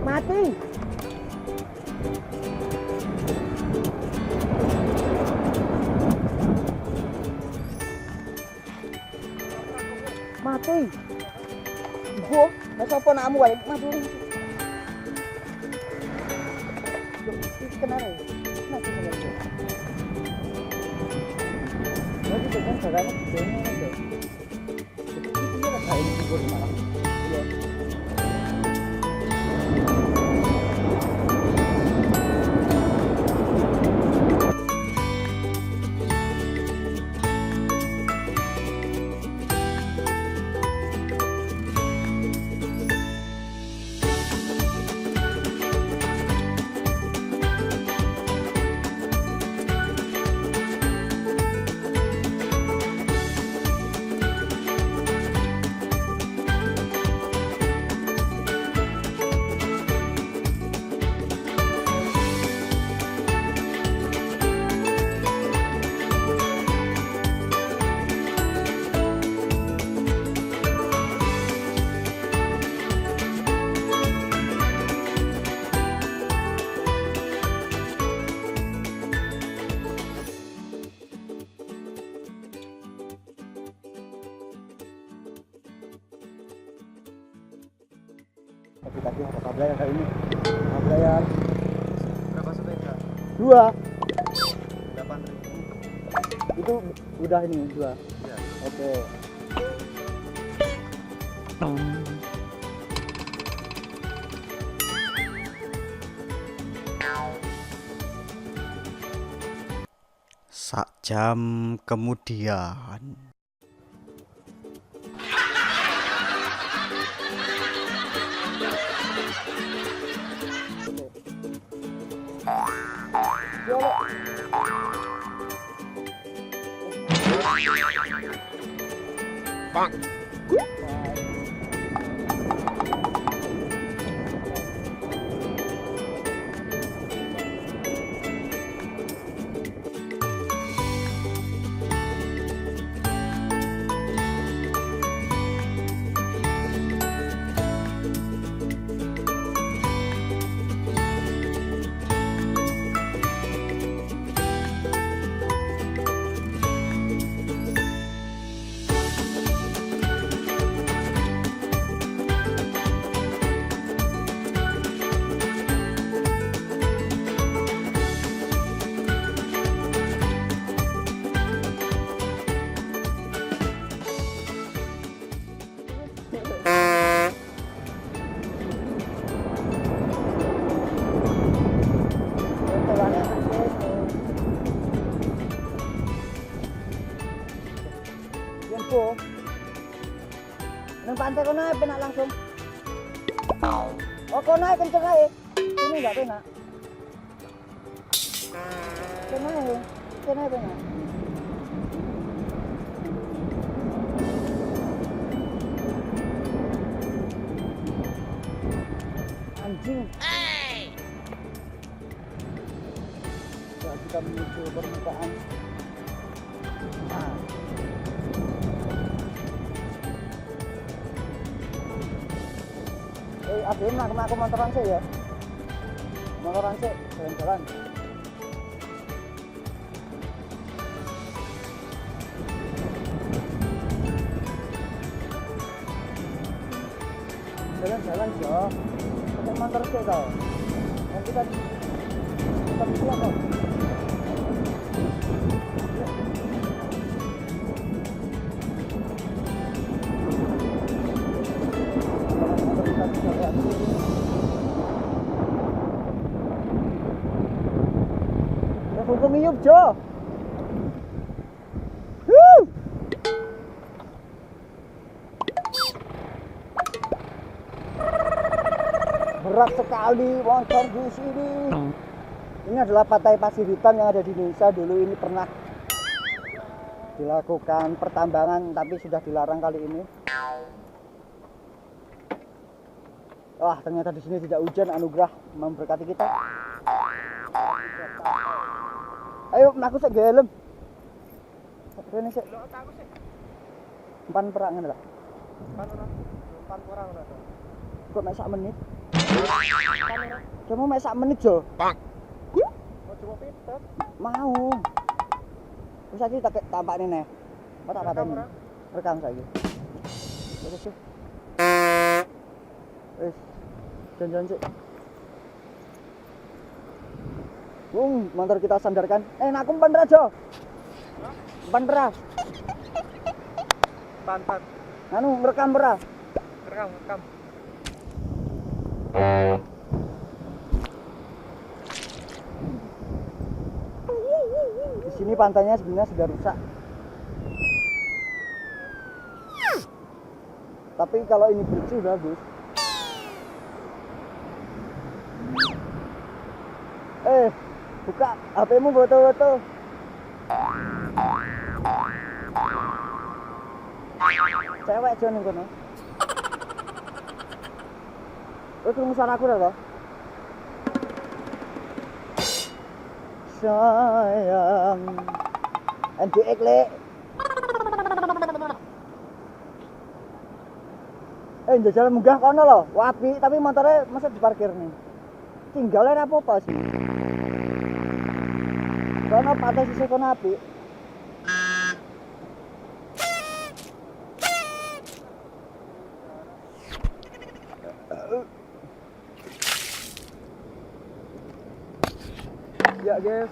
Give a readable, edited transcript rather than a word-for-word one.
Mati. Mati. Gua, masa apa nakmu wae mati. Kenapa ya? Mati sebenarnya. Jadi kan caranya begini aja. Jadi ini rasa ini gua di malam. Iya. Tapi ada kabel kayak ini. Kabel Berapa sepeda? 2. 8.000. Itu udah ini 2. Ya. Oke. Sak jam kemudian. Bang. Info. Nang pantai kono ae penak langsung. Oh kono ae kenceng ae. Ini enggak penak. Kono ae. Kono ae penak. Anjing. Ya, kita menuju permukaan. Nah. Abim lah, aku motoran sih ya. Motoran sih, jalan-jalan. Jalan-jalan sih, pakai motor sih tau. Nanti kan kita pulang kok. Hukum hidup Jo. Berat sekali motor di sini. Ini adalah pantai pasir hitam yang ada di Indonesia. Dulu ini pernah dilakukan pertambangan tapi sudah dilarang kali ini. Wah, ternyata di sini tidak hujan, anugerah memberkati kita. Ayo, aku sik gelem. Rene sik. Empan perang ngene lah. Empan orang ngono to. Kok mek sak menit? Cuma mek sak menit jo. Pak. Oh, cuma pitet. Mau. Wis iki tak tampakne neh. Apa tak pateni? Rekam saiki. Wis. Wis. Jangan sih. Motor kita sandarkan. Aku bener aja. Bener. Pan. Anu rekam berah. Rekam. Di sini pantainya sebenarnya sudah rusak. Tapi kalau ini bersih bagus. Buka HP-mu foto-foto. Cewek aja ning kono. Krungu suaraku ora to? Sayang. NDX le. Jajal munggah kono lho, wapi tapi motornya masa diparkir nih. Tinggal ora apa-apa sih. Kono pantai sisi kono apik. Ya guys,